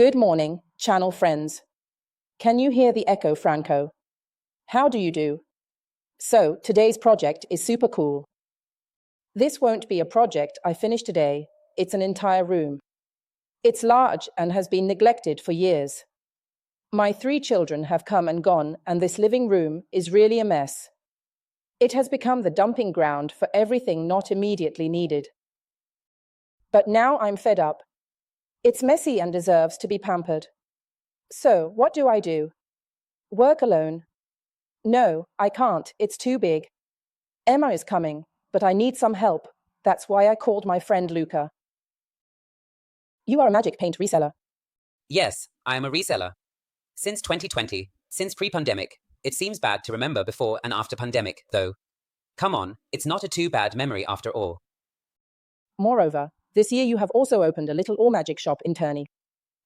Good morning, channel friends. Can you hear the echo, Franco? How do you do? So, today's project is super cool. This won't be a project I finish today, it's an entire room. It's large and has been neglected for years. My 3 children have come and gone, and this living room is really a mess. It has become the dumping ground for everything not immediately needed. But now I'm fed up. It's messy and deserves to be pampered. So, what do I do? Work alone? No, I can't, it's too big. Emma is coming, but I need some help. That's why I called my friend Luca. You are a Magic Paint reseller. Yes, I am a reseller. Since 2020, since pre-pandemic, it seems bad to remember before and after pandemic, though. Come on, it's not a too bad memory after all. Moreover, this year you have also opened a little all-magic shop in Turney.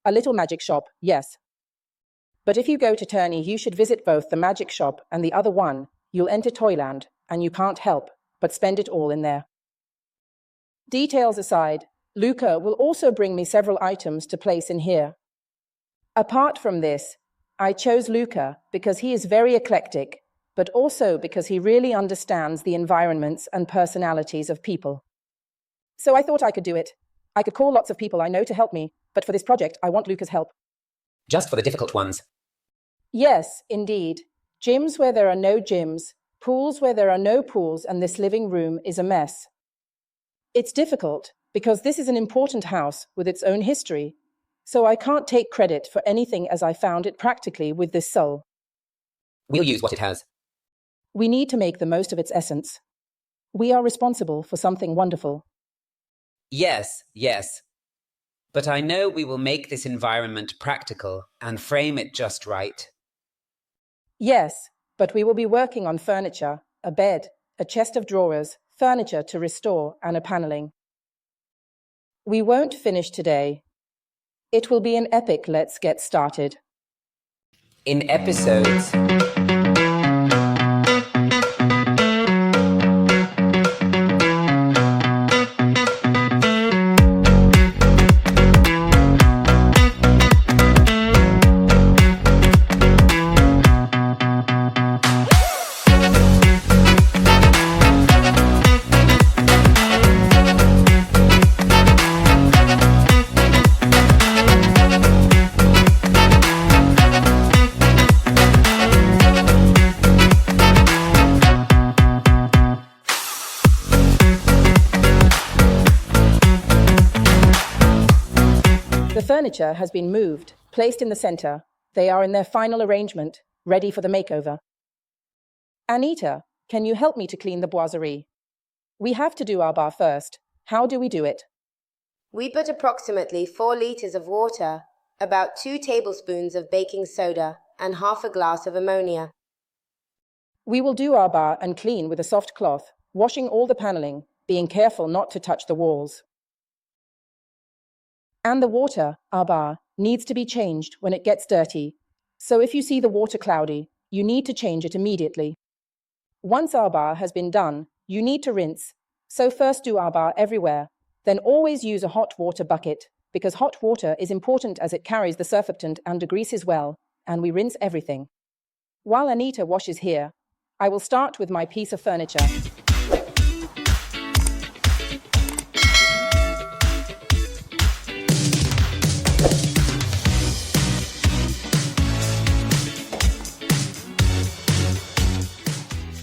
A little magic shop, yes. But if you go to Turney, you should visit both the magic shop and the other one. You'll enter Toyland, and you can't help but spend it all in there. Details aside, Luca will also bring me several items to place in here. Apart from this, I chose Luca because he is very eclectic, but also because he really understands the environments and personalities of people. So I thought I could do it. I could call lots of people I know to help me, but for this project, I want Luca's help. Just for the difficult ones. Yes, indeed. Gyms where there are no gyms, pools where there are no pools, and this living room is a mess. It's difficult because this is an important house with its own history, so I can't take credit for anything as I found it practically with this soul. We'll use what it has. We need to make the most of its essence. We are responsible for something wonderful. Yes. But I know we will make this environment practical and frame it just right. Yes, but we will be working on furniture, a bed, a chest of drawers, furniture to restore, and a paneling. We won't finish today. It will be an epic. Let's get started. In episodes. The furniture has been moved, placed in the center. They are in their final arrangement, ready for the makeover. Anita, can you help me to clean the boiserie? We have to do our bar first. How do we do it? We put approximately 4 liters of water, about 2 tablespoons of baking soda, and half a glass of ammonia. We will do our bar and clean with a soft cloth, washing all the paneling, being careful not to touch the walls. And the water, our bar, needs to be changed when it gets dirty. So if you see the water cloudy, you need to change it immediately. Once our bar has been done, you need to rinse. So first do our bar everywhere. Then always use a hot water bucket, because hot water is important as it carries the surfactant and degreases well, and we rinse everything. While Anita washes here, I will start with my piece of furniture.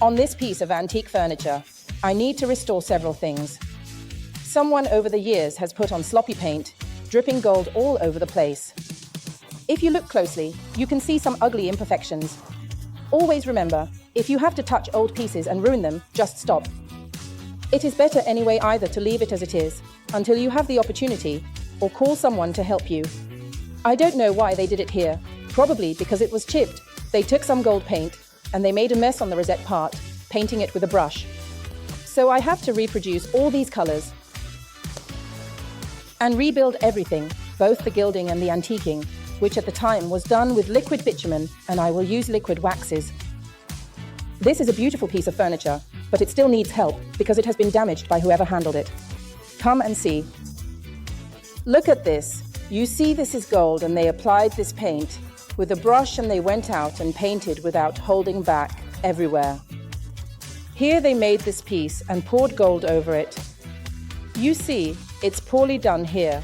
On this piece of antique furniture, I need to restore several things. Someone over the years has put on sloppy paint, dripping gold all over the place. If you look closely, you can see some ugly imperfections. Always remember, if you have to touch old pieces and ruin them, just stop. It is better anyway either to leave it as it is, until you have the opportunity, or call someone to help you. I don't know why they did it here, probably because it was chipped. They took some gold paint, and they made a mess on the rosette part, painting it with a brush. So I have to reproduce all these colors and rebuild everything, both the gilding and the antiquing, which at the time was done with liquid bitumen, and I will use liquid waxes. This is a beautiful piece of furniture, but it still needs help because it has been damaged by whoever handled it. Come and see. Look at this. You see this is gold, and they applied this paint with a brush, and they went out and painted without holding back everywhere. Here they made this piece and poured gold over it. You see, it's poorly done here.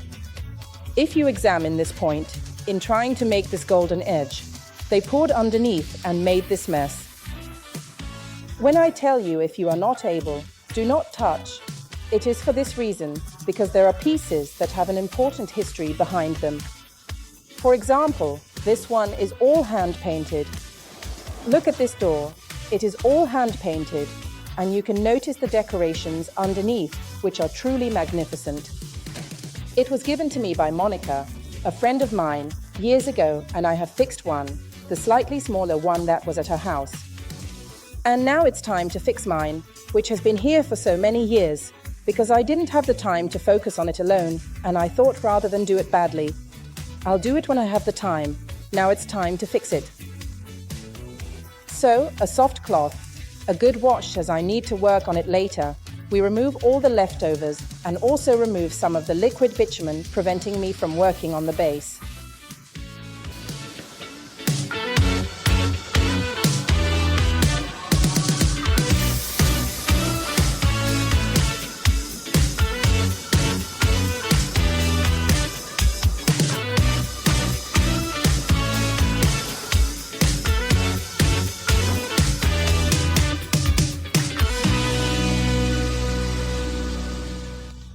If you examine this point, in trying to make this golden edge, they poured underneath and made this mess. When I tell you, if you are not able, do not touch, it is for this reason, because there are pieces that have an important history behind them. For example, this one is all hand-painted. Look at this door. It is all hand-painted, and you can notice the decorations underneath, which are truly magnificent. It was given to me by Monica, a friend of mine, years ago, and I have fixed one, the slightly smaller one that was at her house. And now it's time to fix mine, which has been here for so many years, because I didn't have the time to focus on it alone, and I thought rather than do it badly, I'll do it when I have the time. Now it's time to fix it. So, a soft cloth, a good wash, as I need to work on it later. We remove all the leftovers and also remove some of the liquid bitumen, preventing me from working on the base.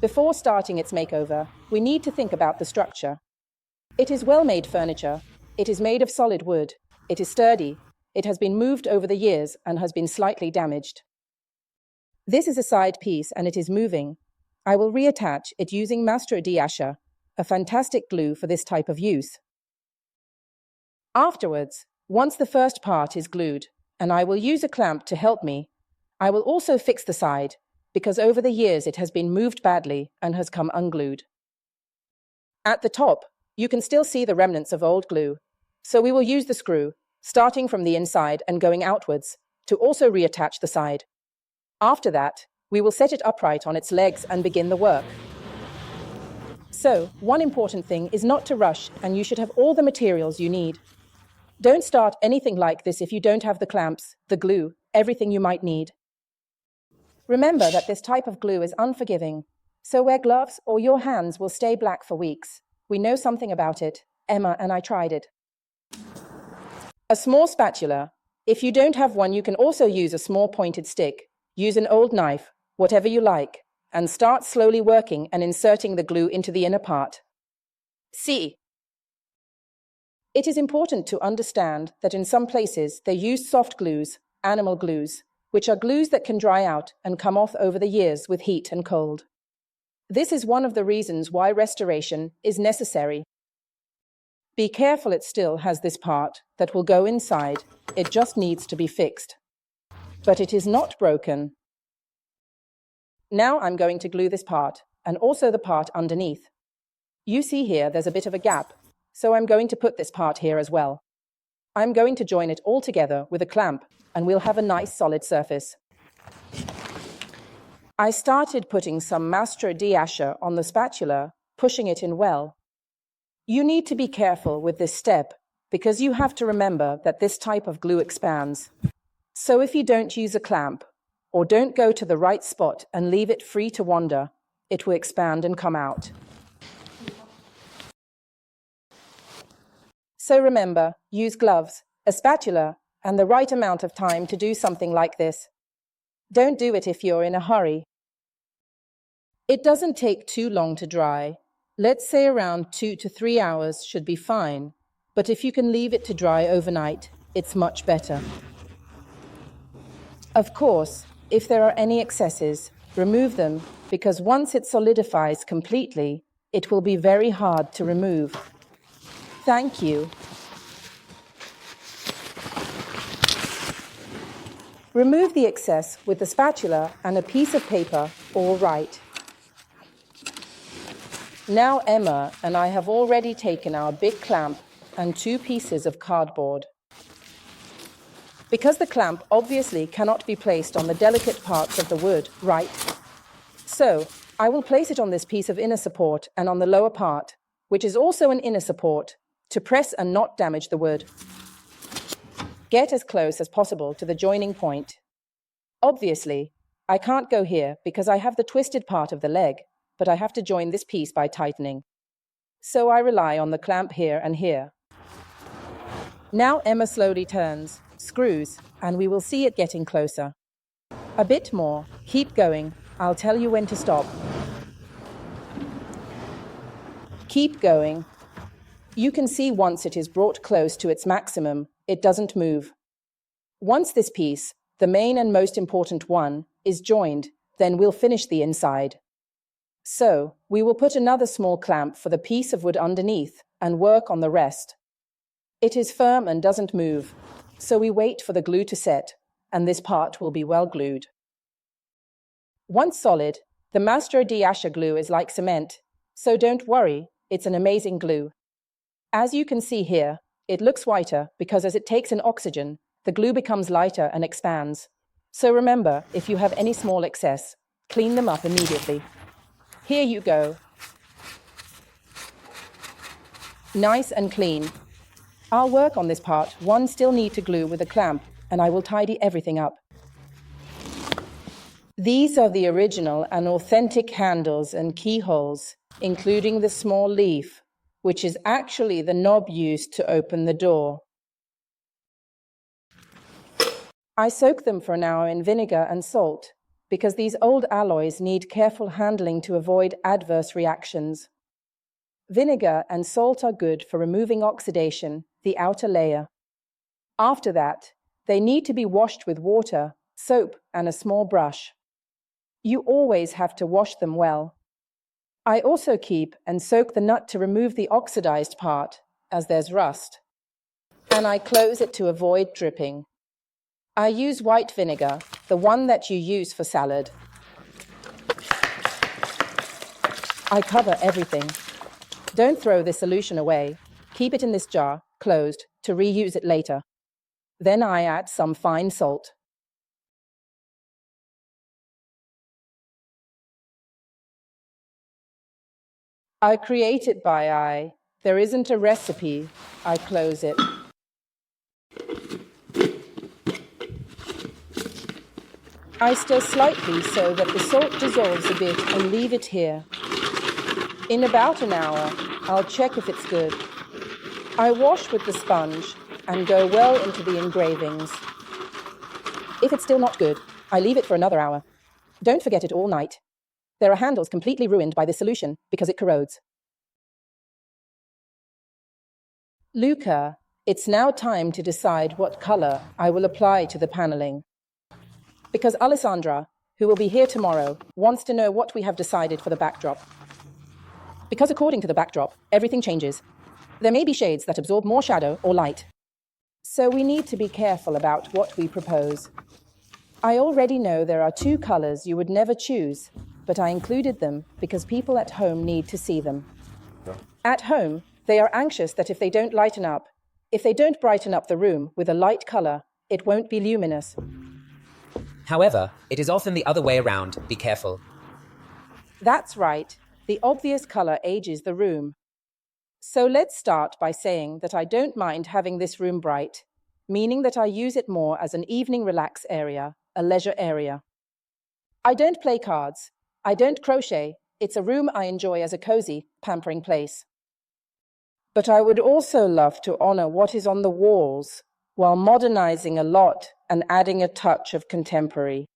Before starting its makeover, we need to think about the structure. It is well-made furniture. It is made of solid wood. It is sturdy. It has been moved over the years and has been slightly damaged. This is a side piece and it is moving. I will reattach it using Mastro di Zucca, a fantastic glue for this type of use. Afterwards, once the first part is glued, and I will use a clamp to help me, I will also fix the side, because over the years it has been moved badly and has come unglued. At the top, you can still see the remnants of old glue, so we will use the screw, starting from the inside and going outwards, to also reattach the side. After that, we will set it upright on its legs and begin the work. So, one important thing is not to rush, and you should have all the materials you need. Don't start anything like this if you don't have the clamps, the glue, everything you might need. Remember that this type of glue is unforgiving, so wear gloves or your hands will stay black for weeks. We know something about it. Emma and I tried it. A small spatula. If you don't have one, you can also use a small pointed stick. Use an old knife, whatever you like, and start slowly working and inserting the glue into the inner part. C. It is important to understand that in some places they use soft glues, animal glues, which are glues that can dry out and come off over the years with heat and cold. This is one of the reasons why restoration is necessary. Be careful, it still has this part that will go inside. It just needs to be fixed. But it is not broken. Now I'm going to glue this part, and also the part underneath. You see here there's a bit of a gap, so I'm going to put this part here as well. I'm going to join it all together with a clamp, and we'll have a nice solid surface. I started putting some Mastro di Zucca on the spatula, pushing it in well. You need to be careful with this step, because you have to remember that this type of glue expands. So if you don't use a clamp, or don't go to the right spot and leave it free to wander, it will expand and come out. So remember, use gloves, a spatula, and the right amount of time to do something like this. Don't do it if you're in a hurry. It doesn't take too long to dry. Let's say around 2 to 3 hours should be fine, but if you can leave it to dry overnight, it's much better. Of course, if there are any excesses, remove them, because once it solidifies completely, it will be very hard to remove. Thank you. Remove the excess with the spatula and a piece of paper, all right. Now Emma and I have already taken our big clamp and 2 pieces of cardboard. Because the clamp obviously cannot be placed on the delicate parts of the wood, right? So, I will place it on this piece of inner support and on the lower part, which is also an inner support, to press and not damage the wood. Get as close as possible to the joining point. Obviously, I can't go here because I have the twisted part of the leg, but I have to join this piece by tightening. So I rely on the clamp here and here. Now Emma slowly turns, screws, and we will see it getting closer. A bit more. Keep going. I'll tell you when to stop. Keep going. You can see once it is brought close to its maximum, it doesn't move. Once this piece, the main and most important one, is joined, then we'll finish the inside. So, we will put another small clamp for the piece of wood underneath and work on the rest. It is firm and doesn't move, so we wait for the glue to set, and this part will be well glued. Once solid, the Mastro di Ascia glue is like cement, so don't worry, it's an amazing glue. As you can see here, it looks whiter because as it takes in oxygen, the glue becomes lighter and expands. So remember, if you have any small excess, clean them up immediately. Here you go. Nice and clean. I'll work on this part. One still need to glue with a clamp, and I will tidy everything up. These are the original and authentic handles and keyholes, including the small leaf, which is actually the knob used to open the door. I soak them for an hour in vinegar and salt, because these old alloys need careful handling to avoid adverse reactions. Vinegar and salt are good for removing oxidation, the outer layer. After that, they need to be washed with water, soap, and a small brush. You always have to wash them well. I also keep and soak the nut to remove the oxidized part, as there's rust. And I close it to avoid dripping. I use white vinegar, the one that you use for salad. I cover everything. Don't throw this solution away. Keep it in this jar, closed, to reuse it later. Then I add some fine salt. I create it by eye. There isn't a recipe. I close it. I stir slightly so that the salt dissolves a bit and leave it here. In about an hour, I'll check if it's good. I wash with the sponge and go well into the engravings. If it's still not good, I leave it for another hour. Don't forget it all night. There are handles completely ruined by this solution because it corrodes. Luca, it's now time to decide what color I will apply to the paneling. Because Alessandra, who will be here tomorrow, wants to know what we have decided for the backdrop. Because according to the backdrop, everything changes. There may be shades that absorb more shadow or light. So we need to be careful about what we propose. I already know there are two colors you would never choose, but I included them because people at home need to see them. At home, they are anxious that if they don't brighten up the room with a light color, it won't be luminous. However, it is often the other way around. Be careful. That's right. The obvious color ages the room. So let's start by saying that I don't mind having this room bright, meaning that I use it more as an evening relax area, a leisure area. I don't play cards. I don't crochet. It's a room I enjoy as a cozy, pampering place. But I would also love to honor what is on the walls, while modernizing a lot and adding a touch of contemporary.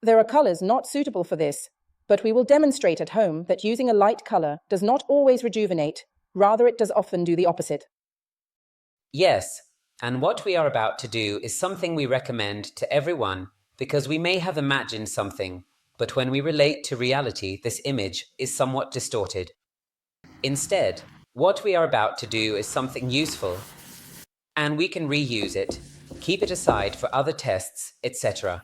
There are colors not suitable for this, but we will demonstrate at home that using a light color does not always rejuvenate, rather it does often do the opposite. Yes, and what we are about to do is something we recommend to everyone because we may have imagined something, but when we relate to reality, this image is somewhat distorted. Instead, what we are about to do is something useful, and we can reuse it, keep it aside for other tests, etc.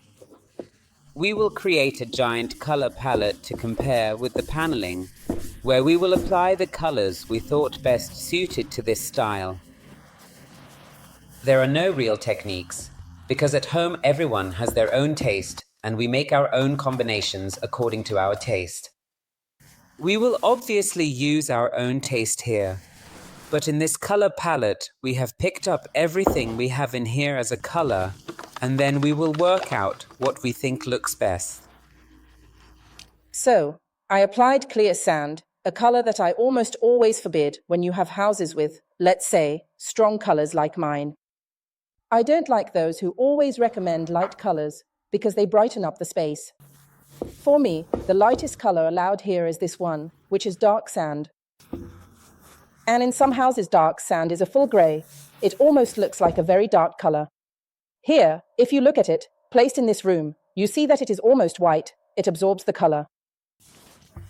We will create a giant color palette to compare with the paneling, where we will apply the colors we thought best suited to this style. There are no real techniques, because at home everyone has their own taste, and we make our own combinations according to our taste. We will obviously use our own taste here, but in this color palette, we have picked up everything we have in here as a color, and then we will work out what we think looks best. So, I applied clear sand, a color that I almost always forbid when you have houses with, let's say, strong colors like mine. I don't like those who always recommend light colors because they brighten up the space. For me, the lightest color allowed here is this one, which is dark sand. And in some houses, dark sand is a full gray. It almost looks like a very dark color. Here, if you look at it, placed in this room, you see that it is almost white. It absorbs the color.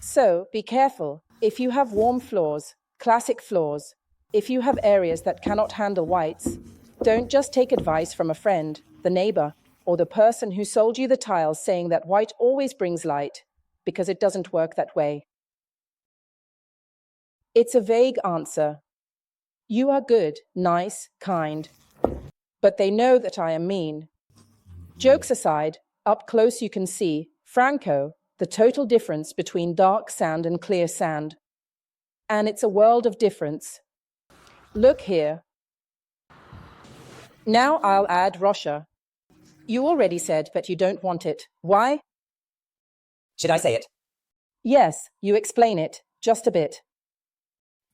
So, be careful. If you have warm floors, classic floors, if you have areas that cannot handle whites, don't just take advice from a friend, the neighbor, or the person who sold you the tiles saying that white always brings light, because it doesn't work that way. It's a vague answer. You are good, nice, kind, but they know that I am mean. Jokes aside, up close you can see, Franco, the total difference between dark sand and clear sand. And it's a world of difference. Look here. Now I'll add Rocha. You already said that you don't want it. Why? Should I say it? Yes, you explain it, just a bit.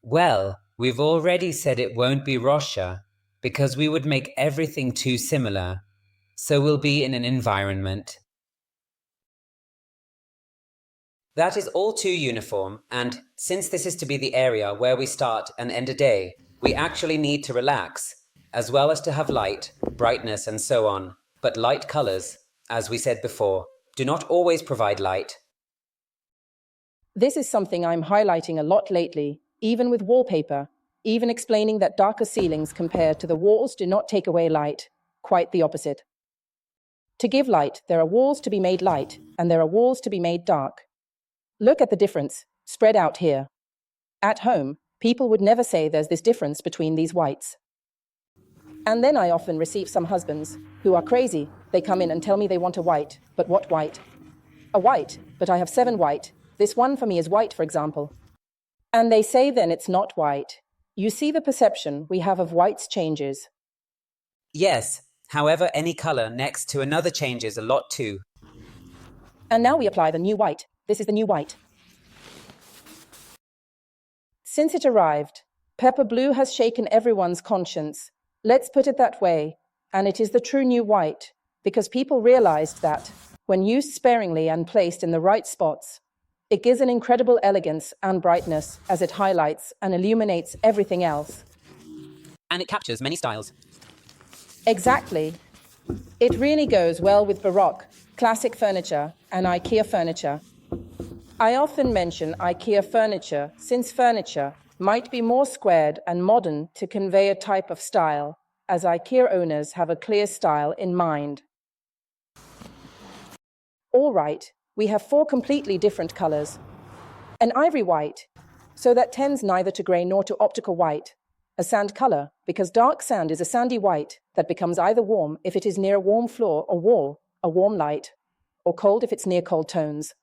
Well, we've already said it won't be Rocha, because we would make everything too similar, so we'll be in an environment. That is all too uniform, and since this is to be the area where we start and end a day, we actually need to relax, as well as to have light, brightness, and so on. But light colors, as we said before, do not always provide light. This is something I'm highlighting a lot lately, even with wallpaper, even explaining that darker ceilings compared to the walls do not take away light, quite the opposite. To give light, there are walls to be made light, and there are walls to be made dark. Look at the difference, spread out here. At home, people would never say there's this difference between these whites. And then I often receive some husbands who are crazy. They come in and tell me they want a white, but what white? A white, but I have 7 white. This one for me is white, for example. And they say then it's not white. You see the perception we have of whites changes. Yes, however, any color next to another changes a lot too. And now we apply the new white. This is the new white. Since it arrived, pepper blue has shaken everyone's conscience. Let's put it that way. And it is the true new white, because people realized that, when used sparingly and placed in the right spots, it gives an incredible elegance and brightness as it highlights and illuminates everything else. And it captures many styles. Exactly. It really goes well with Baroque, classic furniture, and IKEA furniture. I often mention IKEA furniture since furniture might be more squared and modern to convey a type of style, as IKEA owners have a clear style in mind. All right, we have 4 completely different colors. An ivory white, so that tends neither to gray nor to optical white. A sand color, because dark sand is a sandy white that becomes either warm if it is near a warm floor or wall, a warm light, or cold if it's near cold tones.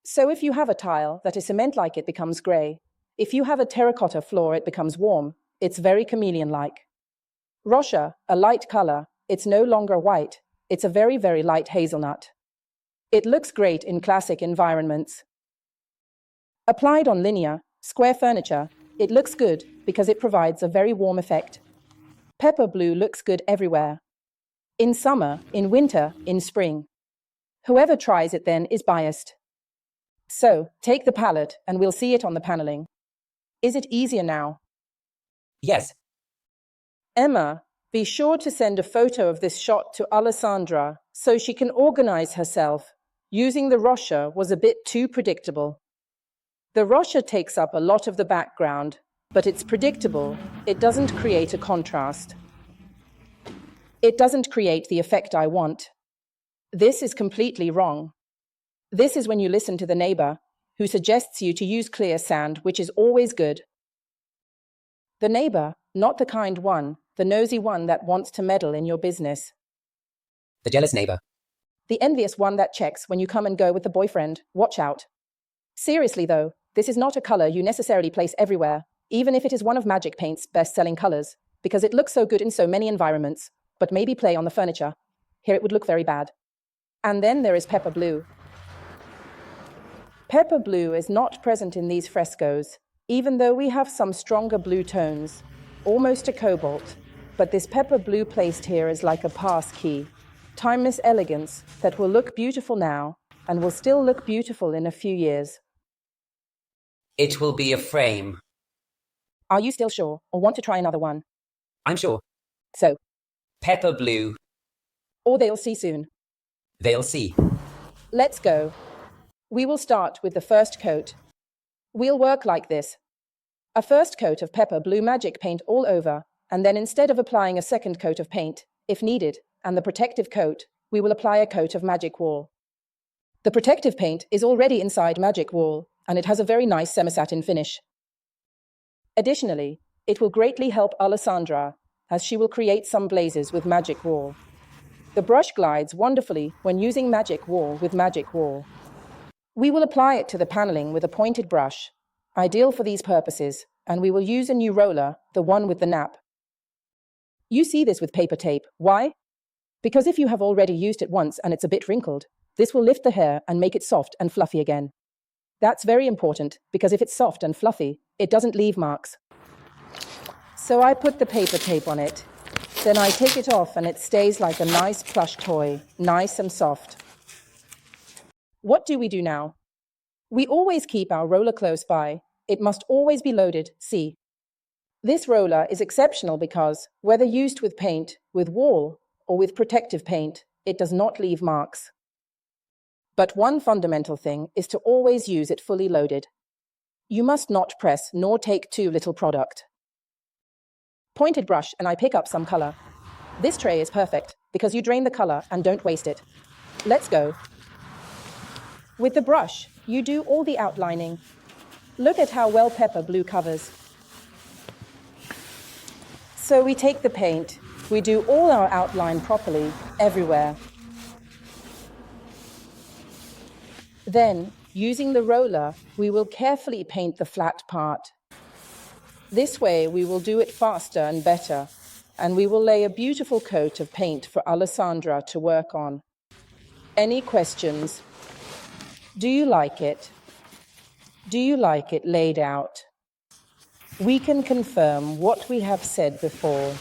So if you have a tile that is cement-like, it becomes gray. If you have a terracotta floor, it becomes warm. It's very chameleon-like. Rocha, a light color, it's no longer white. It's a very, very light hazelnut. It looks great in classic environments. Applied on linear, square furniture, it looks good because it provides a very warm effect. Pepper blue looks good everywhere. In summer, in winter, in spring. Whoever tries it then is biased. So, take the palette and we'll see it on the paneling. Is it easier now? Yes. Emma, be sure to send a photo of this shot to Alessandra so she can organize herself. Using the Rocha was a bit too predictable. The Rocha takes up a lot of the background, but it's predictable. It doesn't create a contrast. It doesn't create the effect I want. This is completely wrong. This is when you listen to the neighbor, who suggests you to use clear sand, which is always good. The neighbor, not the kind one, the nosy one that wants to meddle in your business. The jealous neighbor. The envious one that checks when you come and go with the boyfriend. Watch out. Seriously though, This is not a color you necessarily place everywhere, even if it is one of Magic Paint's best-selling colors, because it looks so good in so many environments, but maybe play on the furniture. Here it would look very bad. And then there is pepper blue. Pepper blue is not present in these frescoes, even though we have some stronger blue tones, almost a cobalt. But this pepper blue placed here is like a pass key, timeless elegance that will look beautiful now and will still look beautiful in a few years. It will be a frame. Are you still sure, or want to try another one? I'm sure. So, Pepper blue. or they'll see soon. They'll see. Let's go. We will start with the first coat. We'll work like this. A first coat of pepper blue Magic Paint all over, and then instead of applying a second coat of paint, if needed, and the protective coat, we will apply a coat of Magic Wall. The protective paint is already inside Magic Wall, and it has a very nice semi-satin finish. Additionally, it will greatly help Alessandra, as she will create some blazes with Magic Wall. The brush glides wonderfully when using Magic Wall with Magic Wall. We will apply it to the paneling with a pointed brush, ideal for these purposes, and we will use a new roller, the one with the nap. You see this with paper tape. Why? Because if you have already used it once and it's a bit wrinkled, this will lift the hair and make it soft and fluffy again. That's very important, because if it's soft and fluffy, it doesn't leave marks. So I put the paper tape on it. Then I take it off and it stays like a nice plush toy, nice and soft. What do we do now? We always keep our roller close by. It must always be loaded, see. This roller is exceptional because, whether used with paint, with wall, or with protective paint, it does not leave marks. But one fundamental thing is to always use it fully loaded. You must not press nor take too little product. Pointed brush and I pick up some color. This tray is perfect because you drain the color and don't waste it. Let's go. With the brush, you do all the outlining. Look at how well pepper blue covers. So we take the paint, we do all our outline properly, everywhere. Then, using the roller, we will carefully paint the flat part. This way we will do it faster and better, and we will lay a beautiful coat of paint for Alessandra to work on. Any questions? Do you like it? Do you like it laid out? We can confirm what we have said before.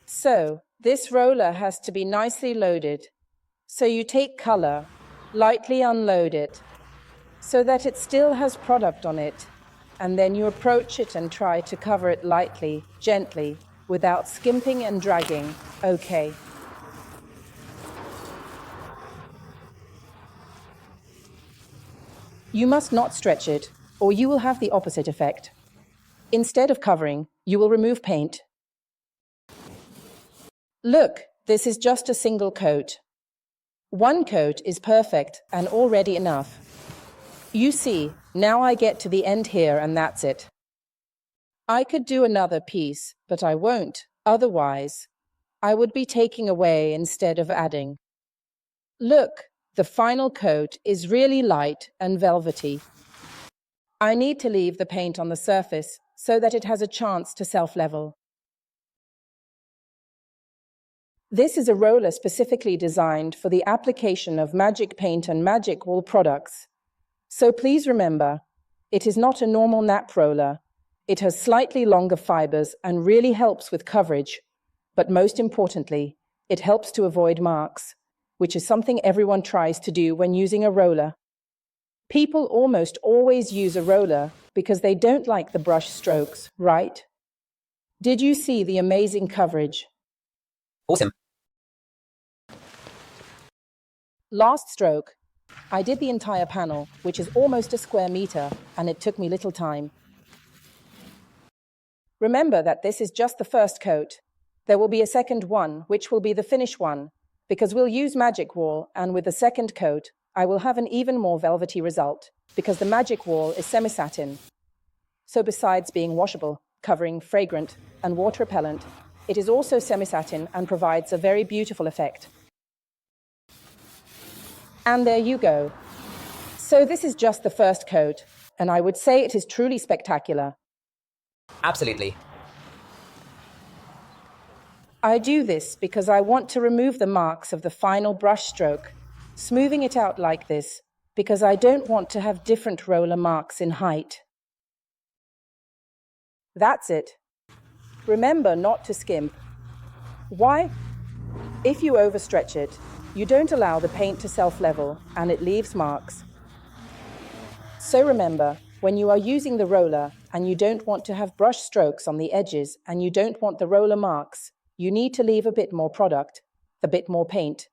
So, this roller has to be nicely loaded. So you take color, lightly unload it, so that it still has product on it, and then you approach it and try to cover it lightly, gently, without skimping and dragging. Okay. You must not stretch it, or you will have the opposite effect. Instead of covering, you will remove paint. Look, this is just a single coat. One coat is perfect and already enough. You see, now I get to the end here and that's it. I could do another piece, but I won't. Otherwise, I would be taking away instead of adding. Look, the final coat is really light and velvety. I need to leave the paint on the surface so that it has a chance to self-level. This is a roller specifically designed for the application of Magic Paint and Magic Wall products. So please remember, it is not a normal nap roller. It has slightly longer fibers and really helps with coverage. But most importantly, it helps to avoid marks, which is something everyone tries to do when using a roller. People almost always use a roller because they don't like the brush strokes, right? Did you see the amazing coverage? Awesome. Last stroke. I did the entire panel, which is almost a square meter, and it took me little time. Remember that this is just the first coat. There will be a second one, which will be the finish one, because we'll use Magic Wall, and with the second coat, I will have an even more velvety result, because the Magic Wall is semi-satin. So besides being washable, covering, fragrant, and water repellent, it is also semi-satin and provides a very beautiful effect. And there you go. So this is just the first coat, and I would say it is truly spectacular. Absolutely. I do this because I want to remove the marks of the final brush stroke, smoothing it out like this, because I don't want to have different roller marks in height. That's it. Remember not to skimp. Why? If you overstretch it, you don't allow the paint to self-level and it leaves marks. So remember, when you are using the roller and you don't want to have brush strokes on the edges and you don't want the roller marks, you need to leave a bit more product, a bit more paint,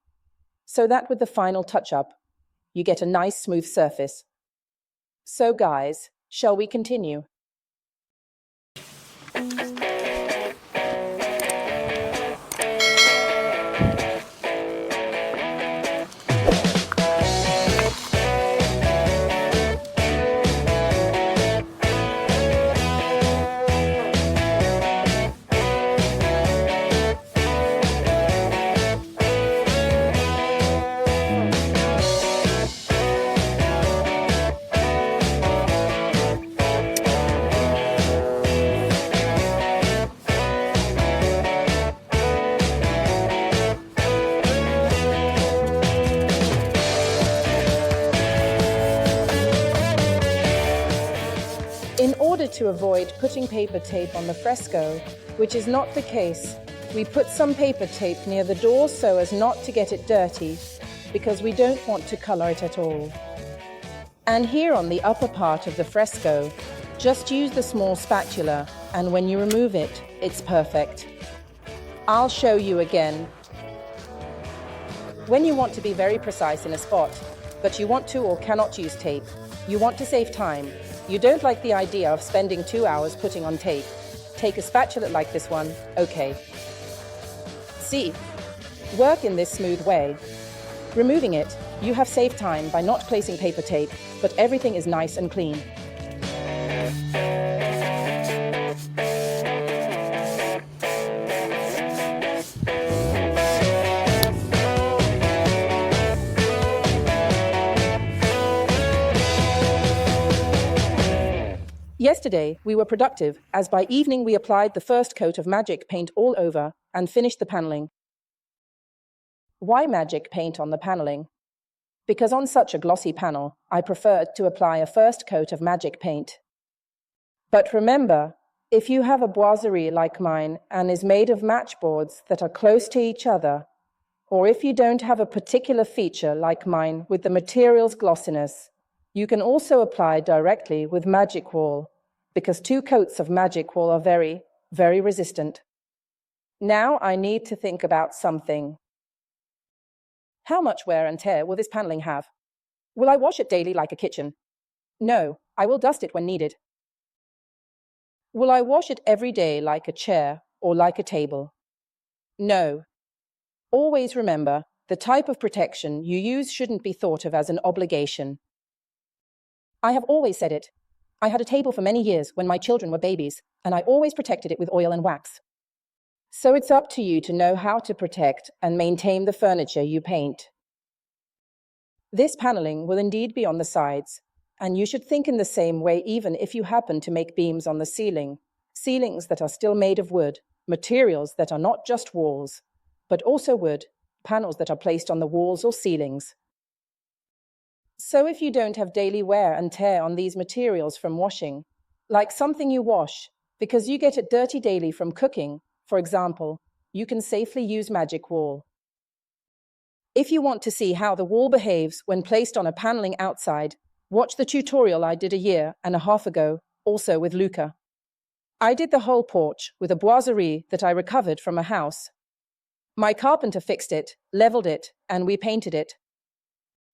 so that with the final touch-up, you get a nice smooth surface. So guys, shall we continue? In order to avoid putting paper tape on the fresco, which is not the case, we put some paper tape near the door so as not to get it dirty, because we don't want to color it at all. And here on the upper part of the fresco, just use the small spatula, and when you remove it, it's perfect. I'll show you again. When you want to be very precise in a spot, but you want to or cannot use tape, you want to save time, you don't like the idea of spending 2 hours putting on tape, take a spatula like this one, okay. See, work in this smooth way. Removing it, you have saved time by not placing paper tape, but everything is nice and clean. Yesterday, we were productive, as by evening we applied the first coat of magic paint all over and finished the paneling. Why magic paint on the paneling? Because on such a glossy panel, I preferred to apply a first coat of magic paint. But remember, if you have a boiserie like mine and is made of matchboards that are close to each other, or if you don't have a particular feature like mine with the material's glossiness, you can also apply directly with magic wall, because 2 coats of magic wall are very, very resistant. Now I need to think about something. How much wear and tear will this paneling have? Will I wash it daily like a kitchen? No, I will dust it when needed. Will I wash it every day like a chair or like a table? No. Always remember, the type of protection you use shouldn't be thought of as an obligation. I have always said it. I had a table for many years when my children were babies, and I always protected it with oil and wax. So it's up to you to know how to protect and maintain the furniture you paint. This paneling will indeed be on the sides, and you should think in the same way even if you happen to make beams on the ceiling, ceilings that are still made of wood, materials that are not just walls, but also wood, panels that are placed on the walls or ceilings. So if you don't have daily wear and tear on these materials from washing, like something you wash because you get it dirty daily from cooking, for example, you can safely use magic wall. If you want to see how the wall behaves when placed on a paneling outside, watch the tutorial I did 1.5 years ago, also with Luca. I did the whole porch with a boiserie that I recovered from a house. My carpenter fixed it, leveled it, and we painted it.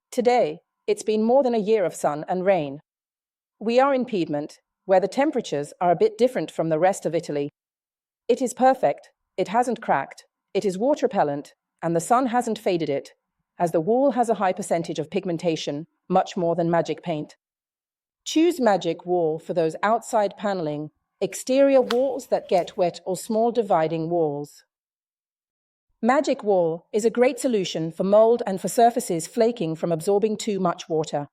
Today, it's been more than 1 year of sun and rain. We are in Piedmont, where the temperatures are a bit different from the rest of Italy. It is perfect, it hasn't cracked, it is water repellent, and the sun hasn't faded it, as the wall has a high percentage of pigmentation, much more than magic paint. Choose magic wall for those outside paneling, exterior walls that get wet or small dividing walls. Magic wall is a great solution for mold and for surfaces flaking from absorbing too much water.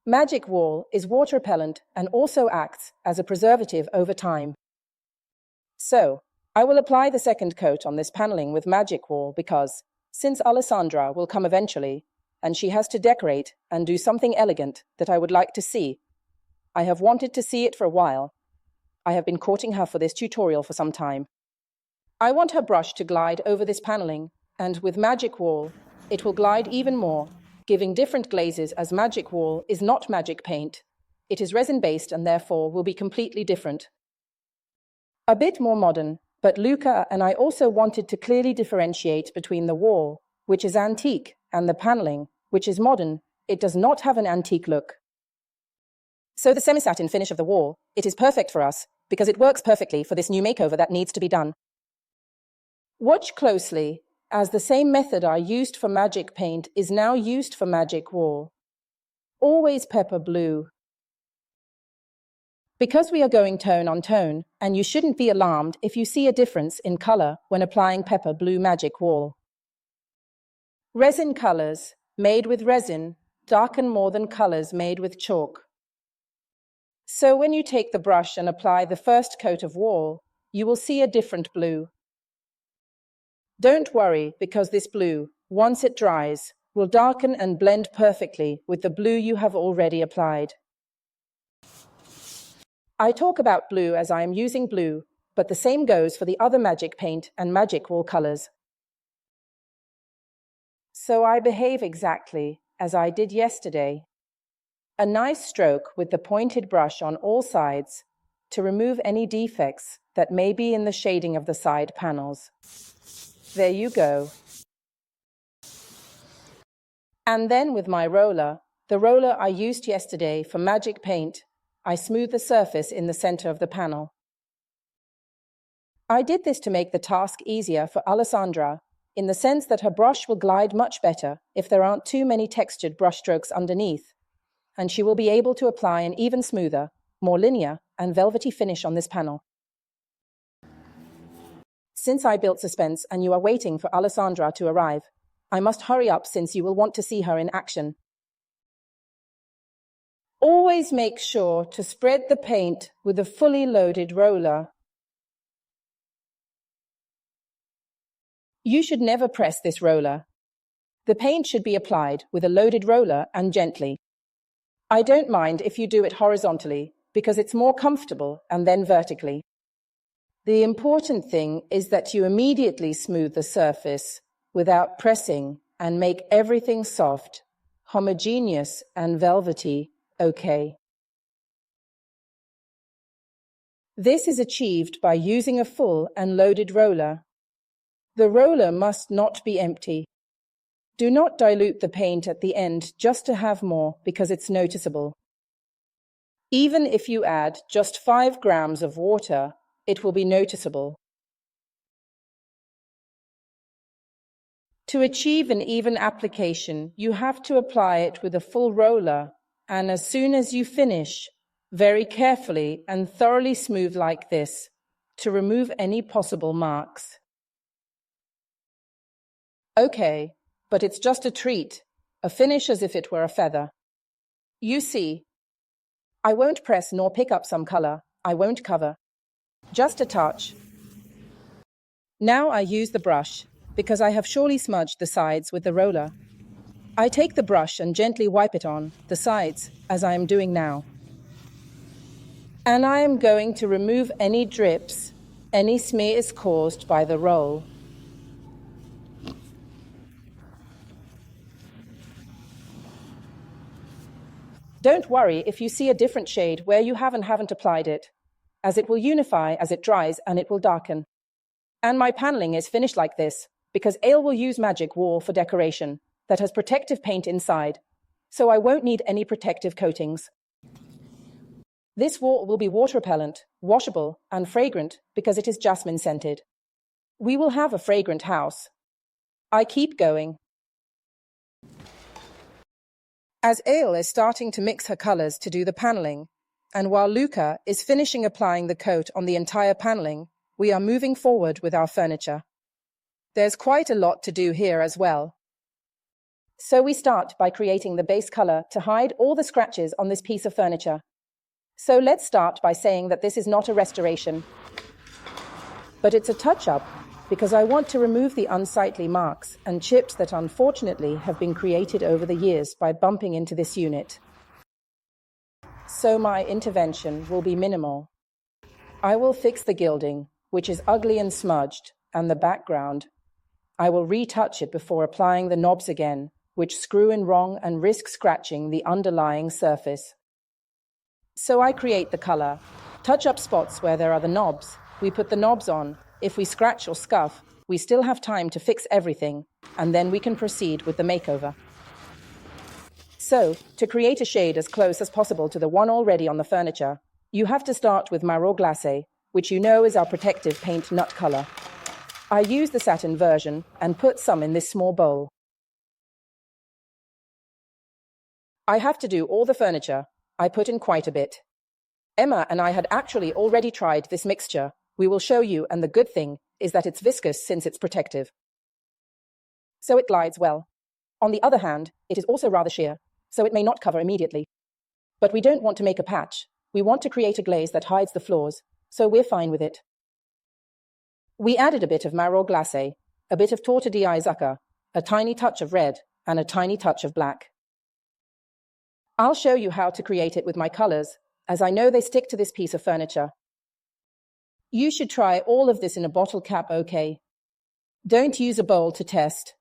Magic Wall is water repellent and also acts as a preservative over time. So, I will apply the second coat on this paneling with Magic Wall because, since Alessandra will come eventually, and she has to decorate and do something elegant that I would like to see, I have wanted to see it for a while. I have been courting her for this tutorial for some time. I want her brush to glide over this paneling, and with Magic Wall, it will glide even more, giving different glazes as Magic Wall is not magic paint. It is resin-based and therefore will be completely different. A bit more modern, but Luca and I also wanted to clearly differentiate between the wall, which is antique, and the paneling, which is modern. It does not have an antique look. So the semi-satin finish of the wall, it is perfect for us, because it works perfectly for this new makeover that needs to be done. Watch closely, as the same method I used for Magic Paint is now used for Magic Wall. Always pepper blue. Because we are going tone on tone, and you shouldn't be alarmed if you see a difference in color when applying pepper blue Magic Wall. Resin colors made with resin darken more than colors made with chalk. So when you take the brush and apply the first coat of wall, you will see a different blue. Don't worry, because this blue, once it dries, will darken and blend perfectly with the blue you have already applied. I talk about blue as I am using blue, but the same goes for the other Magic Paint and Magic Wall colors. So I behave exactly as I did yesterday. A nice stroke with the pointed brush on all sides to remove any defects that may be in the shading of the side panels. There you go. And then with my roller, the roller I used yesterday for Magic Paint, I smooth the surface in the center of the panel. I did this to make the task easier for Alessandra, in the sense that her brush will glide much better if there aren't too many textured brush strokes underneath, and she will be able to apply an even smoother, more linear and velvety finish on this panel. Since I built suspense and you are waiting for Alessandra to arrive, I must hurry up since you will want to see her in action. Always make sure to spread the paint with a fully loaded roller. You should never press this roller. The paint should be applied with a loaded roller and gently. I don't mind if you do it horizontally because it's more comfortable, and then vertically. The important thing is that you immediately smooth the surface without pressing and make everything soft, homogeneous and velvety, okay? This is achieved by using a full and loaded roller. The roller must not be empty. Do not dilute the paint at the end just to have more because it's noticeable. Even if you add just 5 grams of water, it will be noticeable. To achieve an even application, you have to apply it with a full roller, and as soon as you finish, very carefully and thoroughly smooth like this to remove any possible marks. Okay, but it's just a treat, a finish as if it were a feather. You see, I won't press nor pick up some color, I won't cover. Just a touch. Now I use the brush, because I have surely smudged the sides with the roller. I take the brush and gently wipe it on the sides, as I am doing now. And I am going to remove any drips, any smears caused by the roll. Don't worry if you see a different shade where you haven't applied it, as it will unify as it dries and it will darken. And my paneling is finished like this, because Ale will use Magic Wall for decoration that has protective paint inside, so I won't need any protective coatings. This wall will be water repellent, washable, and fragrant because it is jasmine scented. We will have a fragrant house. I keep going. As Ale is starting to mix her colors to do the paneling, and while Luca is finishing applying the coat on the entire paneling, we are moving forward with our furniture. There's quite a lot to do here as well. So we start by creating the base color to hide all the scratches on this piece of furniture. So let's start by saying that this is not a restoration, but it's a touch-up, because I want to remove the unsightly marks and chips that unfortunately have been created over the years by bumping into this unit. So my intervention will be minimal. I will fix the gilding, which is ugly and smudged, and the background. I will retouch it before applying the knobs again, which screw in wrong and risk scratching the underlying surface. So I create the color, touch up spots where there are the knobs. We put the knobs on. If we scratch or scuff, we still have time to fix everything, and then we can proceed with the makeover. So, to create a shade as close as possible to the one already on the furniture, you have to start with Marron Glacé, which you know is our protective paint nut color. I use the satin version and put some in this small bowl. I have to do all the furniture. I put in quite a bit. Emma and I had actually already tried this mixture. We will show you, and the good thing is that it's viscous since it's protective. So it glides well. On the other hand, it is also rather sheer, so it may not cover immediately. But we don't want to make a patch. We want to create a glaze that hides the flaws, so we're fine with it. We added a bit of Marron Glacé, a bit of Torta di Zucca, a tiny touch of red, and a tiny touch of black. I'll show you how to create it with my colors, as I know they stick to this piece of furniture. You should try all of this in a bottle cap, okay? Don't use a bowl to test.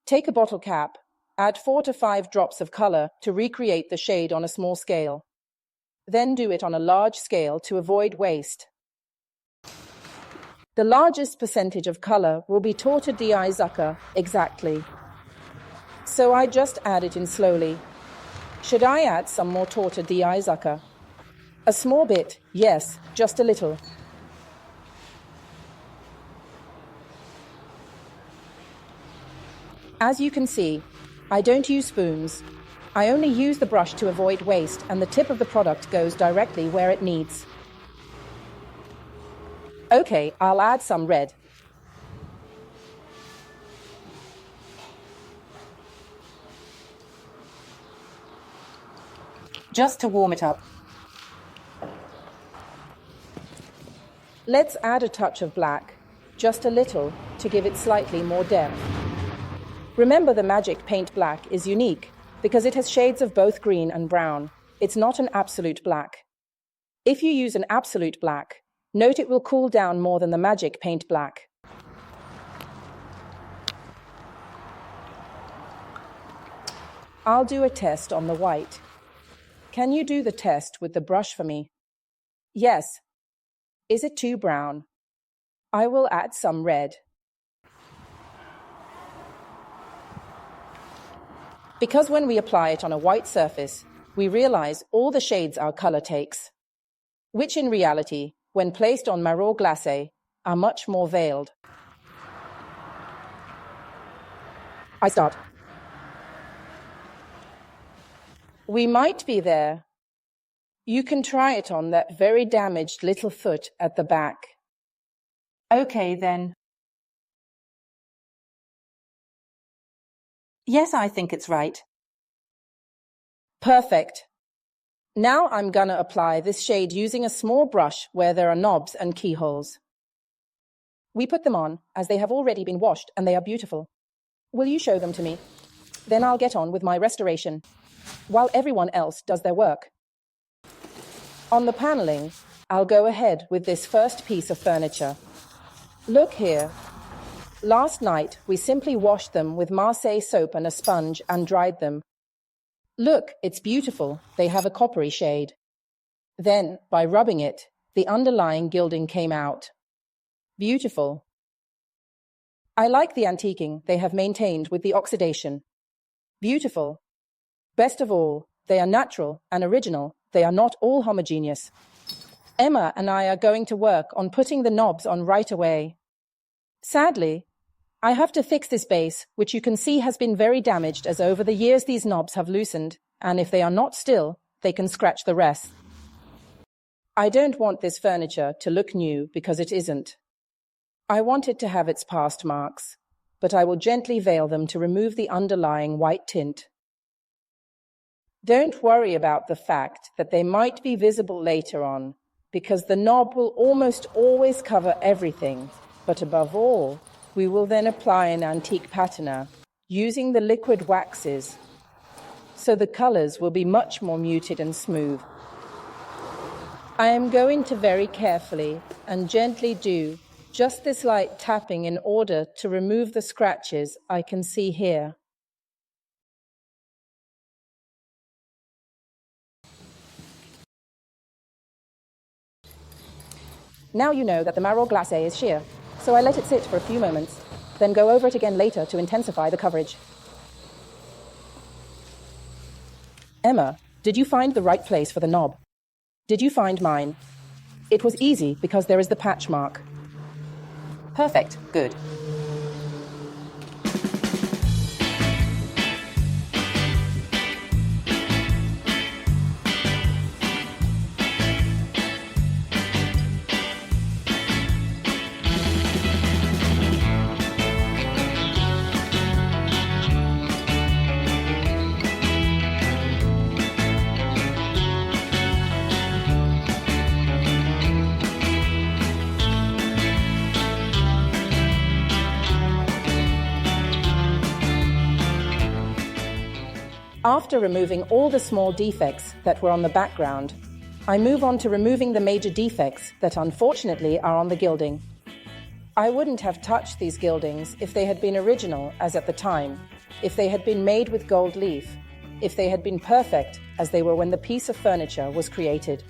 Take a bottle cap, add 4 to 5 drops of color to recreate the shade on a small scale. Then do it on a large scale to avoid waste. The largest percentage of color will be Torta di Zucca, exactly. So I just add it in slowly. Should I add some more Torta di Zucca? A small bit, yes, just a little. As you can see, I don't use spoons. I only use the brush to avoid waste, and the tip of the product goes directly where it needs. Okay, I'll add some red. Just to warm it up. Let's add a touch of black, just a little, to give it slightly more depth. Remember, the Magic Paint Black is unique because it has shades of both green and brown. It's not an absolute black. If you use an absolute black, note it will cool down more than the Magic Paint Black. I'll do a test on the white. Can you do the test with the brush for me? Yes. Is it too brown? I will add some red. Because when we apply it on a white surface, we realize all the shades our color takes, which in reality, when placed on Marron Glacé, are much more veiled. I start. We might be there. You can try it on that very damaged little foot at the back. Okay, then. Yes, I think it's right. Perfect. Now I'm gonna apply this shade using a small brush where there are knobs and keyholes. We put them on as they have already been washed and they are beautiful. Will you show them to me? Then I'll get on with my restoration, while everyone else does their work. On the paneling, I'll go ahead with this first piece of furniture. Look here. Last night, we simply washed them with Marseille soap and a sponge and dried them. Look, it's beautiful. They have a coppery shade. Then, by rubbing it, the underlying gilding came out. Beautiful. I like the antiquing they have maintained with the oxidation. Beautiful. Best of all, they are natural and original. They are not all homogeneous. Emma and I are going to work on putting the knobs on right away. Sadly, I have to fix this base, which you can see has been very damaged as over the years these knobs have loosened, and if they are not still, they can scratch the rest. I don't want this furniture to look new because it isn't. I want it to have its past marks, but I will gently veil them to remove the underlying white tint. Don't worry about the fact that they might be visible later on, because the knob will almost always cover everything, but above all, we will then apply an antique patina using the liquid waxes, so the colors will be much more muted and smooth. I am going to very carefully and gently do just this light tapping in order to remove the scratches I can see here. Now you know that the marron glacé is sheer, so I let it sit for a few moments, then go over it again later to intensify the coverage. Emma, did you find the right place for the knob? Did you find mine? It was easy because there is the patch mark. Perfect, good. After removing all the small defects that were on the background, I move on to removing the major defects that unfortunately are on the gilding. I wouldn't have touched these gildings if they had been original as at the time, if they had been made with gold leaf, if they had been perfect as they were when the piece of furniture was created.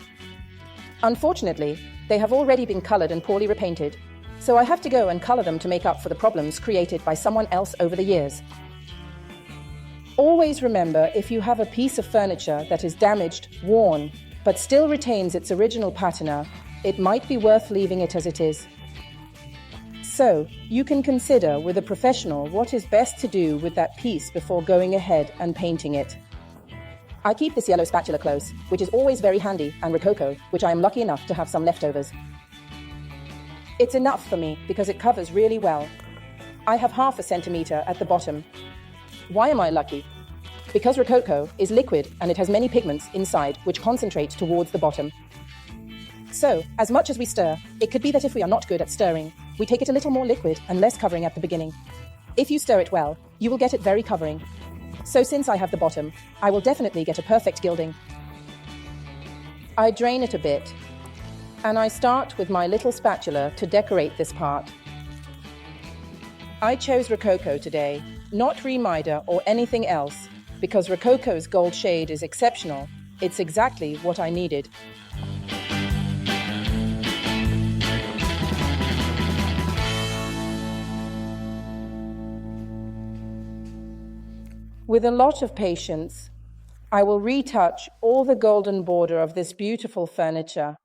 Unfortunately, they have already been colored and poorly repainted, so I have to go and color them to make up for the problems created by someone else over the years. Always remember, if you have a piece of furniture that is damaged, worn, but still retains its original patina, it might be worth leaving it as it is. So, you can consider with a professional what is best to do with that piece before going ahead and painting it. I keep this yellow spatula close, which is always very handy, and Rococo, which I am lucky enough to have some leftovers. It's enough for me because it covers really well. I have 1/2 centimeter at the bottom. Why am I lucky? Because Rococo is liquid and it has many pigments inside which concentrate towards the bottom. So, as much as we stir, it could be that if we are not good at stirring, we take it a little more liquid and less covering at the beginning. If you stir it well, you will get it very covering. So since I have the bottom, I will definitely get a perfect gilding. I drain it a bit, and I start with my little spatula to decorate this part. I chose Rococo today, not Re-mider or anything else, because Rococo's gold shade is exceptional. It's exactly what I needed. With a lot of patience, I will retouch all the golden border of this beautiful furniture.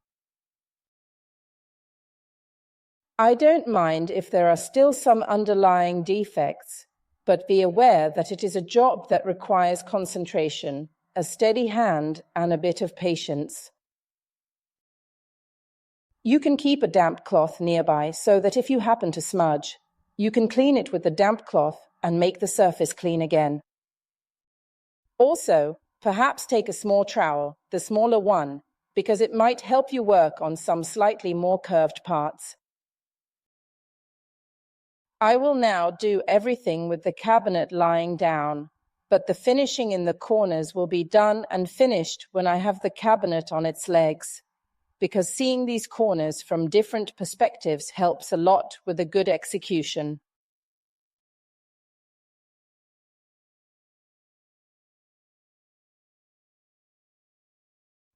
I don't mind if there are still some underlying defects, but be aware that it is a job that requires concentration, a steady hand, and a bit of patience. You can keep a damp cloth nearby so that if you happen to smudge, you can clean it with the damp cloth and make the surface clean again. Also, perhaps take a small trowel, the smaller one, because it might help you work on some slightly more curved parts. I will now do everything with the cabinet lying down, but the finishing in the corners will be done and finished when I have the cabinet on its legs, because seeing these corners from different perspectives helps a lot with a good execution.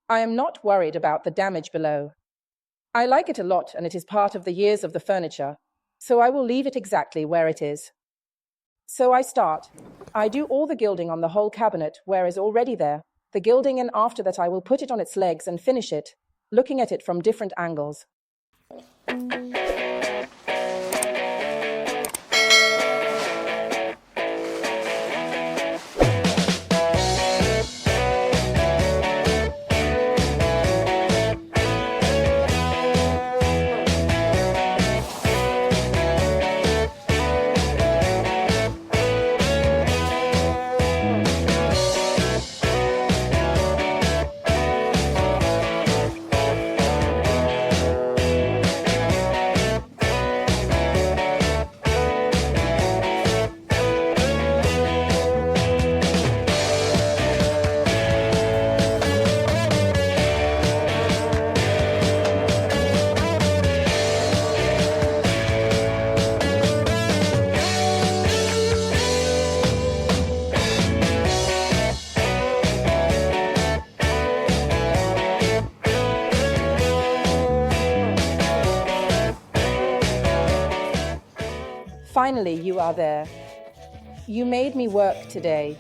I am not worried about the damage below. I like it a lot and it is part of the years of the furniture, so I will leave it exactly where it is. So I start. I do all the gilding on the whole cabinet where is already there, the gilding, and after that I will put it on its legs and finish it, looking at it from different angles. Finally, you are there. You made me work today.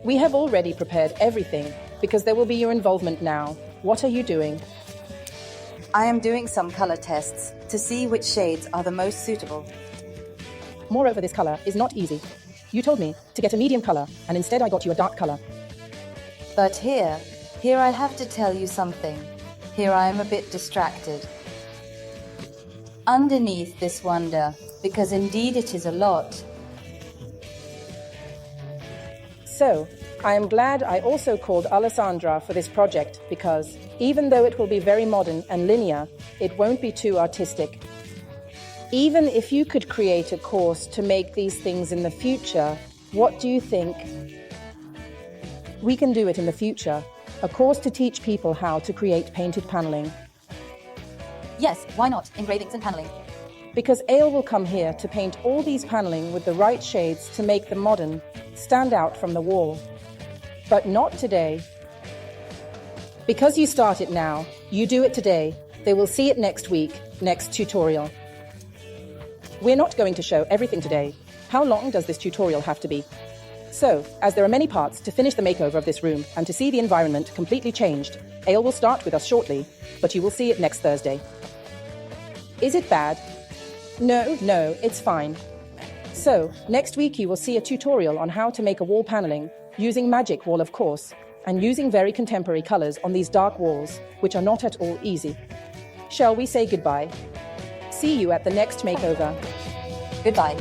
We have already prepared everything because there will be your involvement now. What are you doing? I am doing some color tests to see which shades are the most suitable. Moreover, this color is not easy. You told me to get a medium color, and instead I got you a dark color. But here I have to tell you something. Here I am a bit distracted. Underneath this wonder, because indeed it is a lot. So, I am glad I also called Alessandra for this project because, even though it will be very modern and linear, it won't be too artistic. Even if you could create a course to make these things in the future, what do you think? We can do it in the future. A course to teach people how to create painted paneling. Yes, why not? Engravings and paneling. Because Ale will come here to paint all these paneling with the right shades to make them modern, stand out from the wall. But not today. Because you start it now, you do it today, they will see it next week, next tutorial. We're not going to show everything today. How long does this tutorial have to be? So, as there are many parts to finish the makeover of this room and to see the environment completely changed, Ale will start with us shortly, but you will see it next Thursday. Is it bad? No, it's fine. So, next week you will see a tutorial on how to make a wall paneling, using Magic Wall of course, and using very contemporary colors on these dark walls, which are not at all easy. Shall we say goodbye? See you at the next makeover. Goodbye.